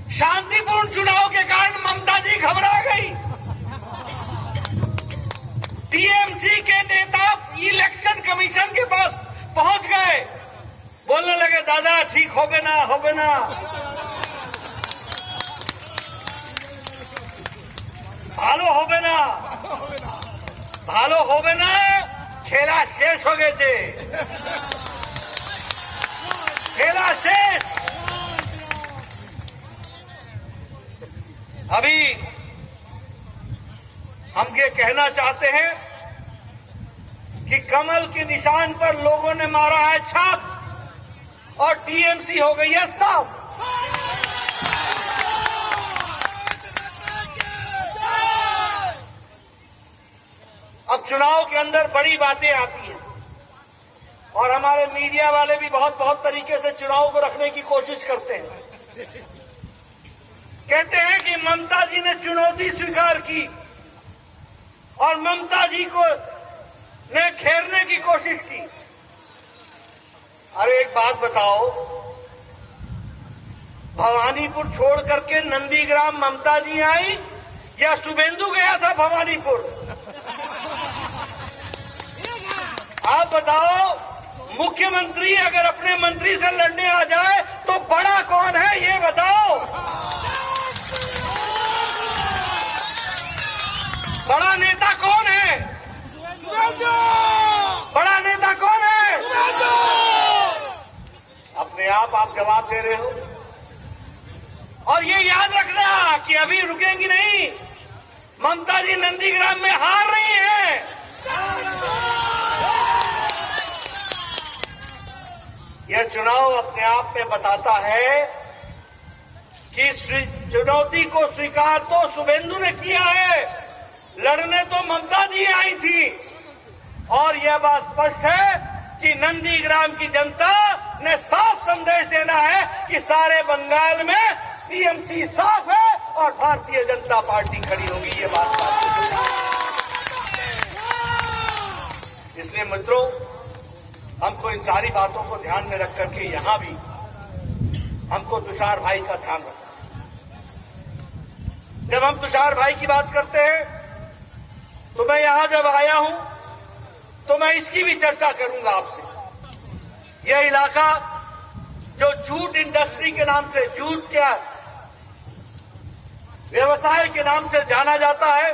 शांतिपूर्ण चुनाव के कारण ममता जी घबरा गई। टीएमसी के नेता इलेक्शन कमीशन के पास पहुंच गए, बोलने लगे दादा ठीक होगे ना, होगे ना। भालो होगे ना, भालो होगे ना, खेला शेष हो गए थे, खेला शेष। अभी हम ये कहना चाहते हैं कि कमल के निशान पर लोगों ने मारा है छाप और टीएमसी हो गई है साफ। अब चुनाव के अंदर बड़ी बातें आती हैं और हमारे मीडिया वाले भी बहुत बहुत तरीके से चुनाव को रखने की कोशिश करते हैं। कहते हैं कि ममता जी ने चुनौती स्वीकार की और ममता जी को ने घेरने की कोशिश की। अरे एक बात बताओ, भवानीपुर छोड़ करके नंदीग्राम ममता जी आई या शुभेंदु गया था भवानीपुर? आप बताओ, मुख्यमंत्री अगर अपने मंत्री से लड़ने आ जाए तो बड़ा कौन है ये बताओ? बड़ा नेता कौन है? बड़ा नेता कौन है? अपने आप जवाब दे रहे हो। और ये याद रखना कि अभी रुकेंगी नहीं, ममता जी नंदीग्राम में हार रही हैं। यह चुनाव अपने आप में बताता है कि चुनौती को स्वीकार तो शुभेंदु ने किया है, लड़ने तो ममता जी आई थी। और यह बात स्पष्ट है कि नंदीग्राम की जनता ने साफ संदेश देना है कि सारे बंगाल में टीएमसी साफ है और भारतीय जनता पार्टी खड़ी होगी। ये बात इसलिए मित्रों, हमको इन सारी बातों को ध्यान में रख करके यहां भी हमको तुषार भाई का ध्यान रखना है। जब हम तुषार भाई की बात करते हैं तो मैं यहां जब आया हूं तो मैं इसकी भी चर्चा करूंगा आपसे। यह इलाका जो जूट इंडस्ट्री के नाम से, जूट क्या व्यवसाय के नाम से जाना जाता है,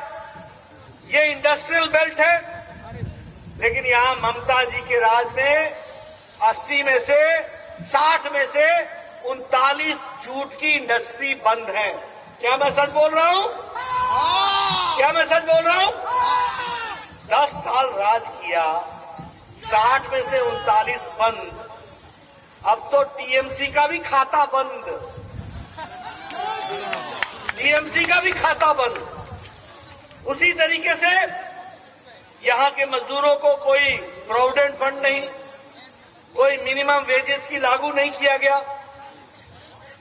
ये इंडस्ट्रियल बेल्ट है। लेकिन यहां ममता जी के राज में 80 में से 60 में से 39 जूट की इंडस्ट्री बंद है। क्या मैं सच बोल रहा हूं? क्या मैं सच बोल रहा हूं? 10 साल राज किया, 60 में से 39 बंद। अब तो टीएमसी का भी खाता बंद, टीएमसी का भी खाता बंद। उसी तरीके से यहां के मजदूरों को कोई प्रोविडेंट फंड नहीं, कोई मिनिमम वेजेस की लागू नहीं किया गया।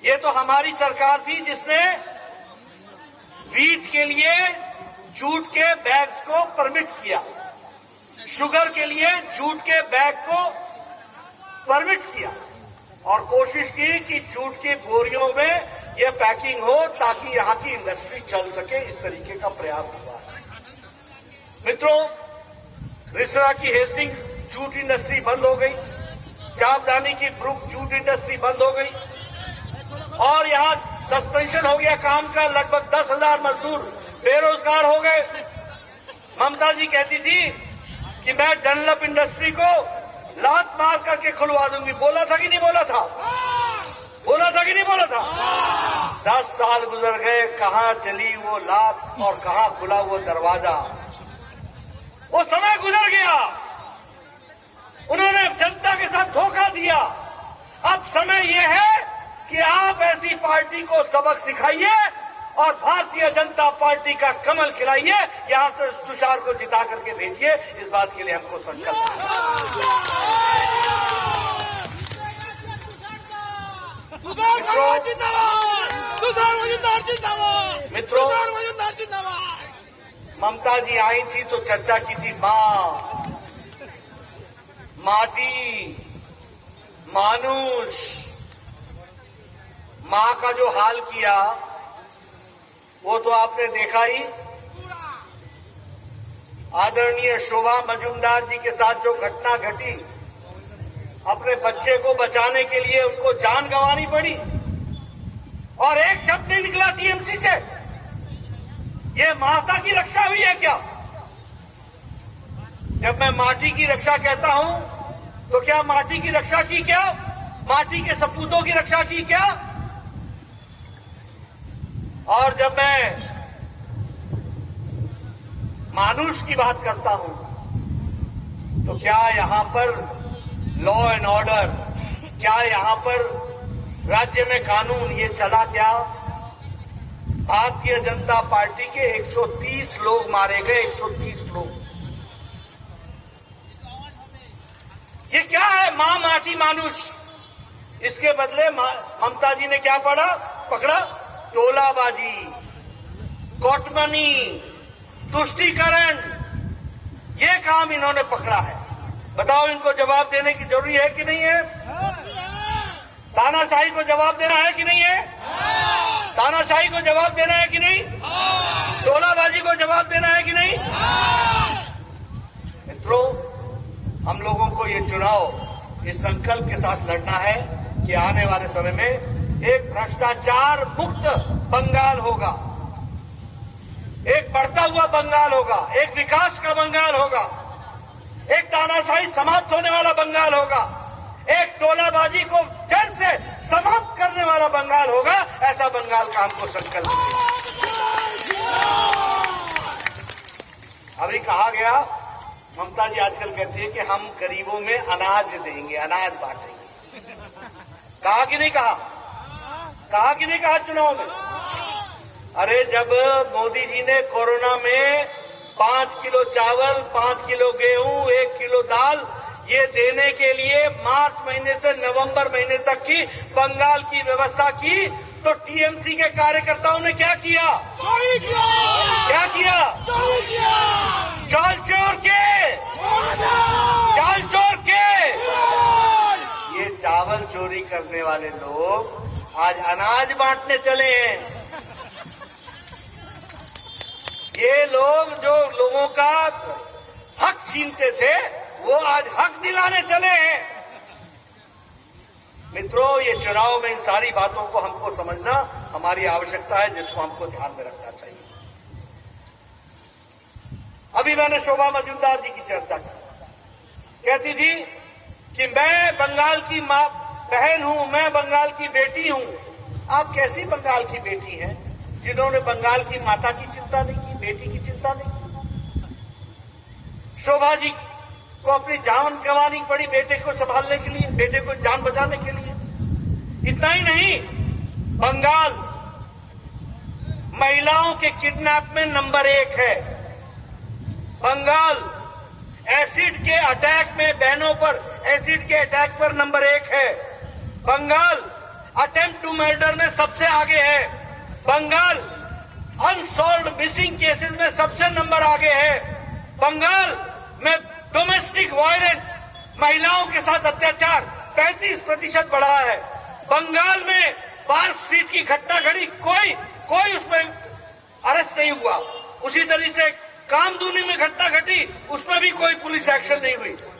ये तो हमारी सरकार थी जिसने वीट के लिए जूट के बैग्स को परमिट किया, शुगर के लिए जूट के बैग को परमिट किया और कोशिश की कि जूट की बोरियों में यह पैकिंग हो ताकि यहां की इंडस्ट्री चल सके। इस तरीके का प्रयास हुआ। मित्रों, रिसरा की हेसिंग जूट इंडस्ट्री बंद हो गई, चापदानी की ब्रुक जूट इंडस्ट्री बंद हो गई और यहां सस्पेंशन हो गया काम का। लगभग 10,000 मजदूर बेरोजगार हो गए। ममता जी कहती थी कि मैं डनलप इंडस्ट्री को लात मार करके खुलवा दूंगी। बोला था कि नहीं बोला था? बोला था कि नहीं बोला था? 10 साल गुजर गए, कहां चली वो लात और कहां खुला वो दरवाजा। वो समय गुजर गया, उन्होंने जनता के साथ धोखा दिया। अब समय यह है कि आप ऐसी पार्टी को सबक सिखाइए और भारतीय जनता पार्टी का कमल खिलाइए। यहां से तुषार को जिता करके भेजिए। इस बात के लिए हमको संकल्प मित्रों, ममता जी आई थी तो चर्चा की थी मां, माटी, मानुष, मां का जो हाल किया वो तो आपने देखा ही। आदरणीय शोभा मजुमदार जी के साथ जो घटना घटी, अपने बच्चे को बचाने के लिए उनको जान गंवानी पड़ी और एक शब्द नहीं निकला टीएमसी से। ये माता की रक्षा हुई है क्या? जब मैं माटी की रक्षा कहता हूं तो क्या माटी की रक्षा की क्या? माटी के सपूतों की रक्षा की क्या? और जब मैं मानुष की बात करता हूं तो क्या यहां पर लॉ एंड ऑर्डर, क्या यहां पर राज्य में कानून ये चला क्या? भारतीय जनता पार्टी के 130 लोग मारे गए, 130 लोग। ये क्या है? मां माटी मानुष। इसके बदले ममता जी ने क्या पकड़ा? टोलाबाजी, कोटमनी, तुष्टीकरण, ये काम इन्होंने पकड़ा है। बताओ, इनको जवाब देने की जरूरी है कि नहीं है? तानाशाही को जवाब देना है कि नहीं है? तानाशाही को जवाब देना है कि नहीं? टोलाबाजी को जवाब देना है कि नहीं? मित्रों, हम लोगों को ये चुनाव इस संकल्प के साथ लड़ना है कि आने वाले समय में एक भ्रष्टाचार मुक्त बंगाल होगा, एक बढ़ता हुआ बंगाल होगा, एक विकास का बंगाल होगा, एक तानाशाही समाप्त होने वाला बंगाल होगा, एक टोलाबाजी को जड़ से समाप्त करने वाला बंगाल होगा। ऐसा बंगाल का हमको संकल्प है। अभी कहा गया, ममता जी आजकल कहती है कि हम गरीबों में अनाज देंगे, अनाज बांटेंगे। कहा कि नहीं कहा? कहा कि नहीं कहा चुनाव में? अरे जब मोदी जी ने कोरोना में 5 किलो चावल, 5 किलो गेहूं, 1 किलो दाल ये देने के लिए मार्च महीने से नवंबर महीने तक की बंगाल की व्यवस्था की, तो टीएमसी के कार्यकर्ताओं ने क्या किया? चोरी किया। क्या किया? चोरी किया। चाल चोर के, चाल चोर के। ये चावल चोरी करने वाले लोग आज अनाज बांटने चले हैं। ये लोग जो लोगों का हक छीनते थे वो आज हक दिलाने चले हैं। मित्रों, ये चुनाव में इन सारी बातों को हमको समझना हमारी आवश्यकता है, जिसको हमको ध्यान में रखना चाहिए। अभी मैंने शोभा मजुमदार जी की चर्चा की, कहती थी कि मैं बंगाल की मां बहन हूं, मैं बंगाल की बेटी हूं। आप कैसी बंगाल की बेटी हैं जिन्होंने बंगाल की माता की चिंता नहीं की, बेटी की चिंता नहीं की? शोभा जी को अपनी जान गंवानी पड़ी बेटे को संभालने के लिए, बेटे को जान बचाने के लिए। इतना ही नहीं, बंगाल महिलाओं के किडनैप में नंबर 1 है। बंगाल एसिड के अटैक में, बहनों पर एसिड के अटैक पर नंबर 1 है। बंगाल अटेम्प्ट टू मर्डर में सबसे आगे है। बंगाल अनसॉल्व्ड मिसिंग केसेस में सबसे नंबर आगे है। बंगाल में डोमेस्टिक वायलेंस, महिलाओं के साथ अत्याचार 35% बढ़ा है। बंगाल में पार्क स्ट्रीट की घटना घड़ी, कोई उसमें अरेस्ट नहीं हुआ। उसी तरह से कामदूनी में घटना घटी, उसमें भी कोई पुलिस एक्शन नहीं हुई।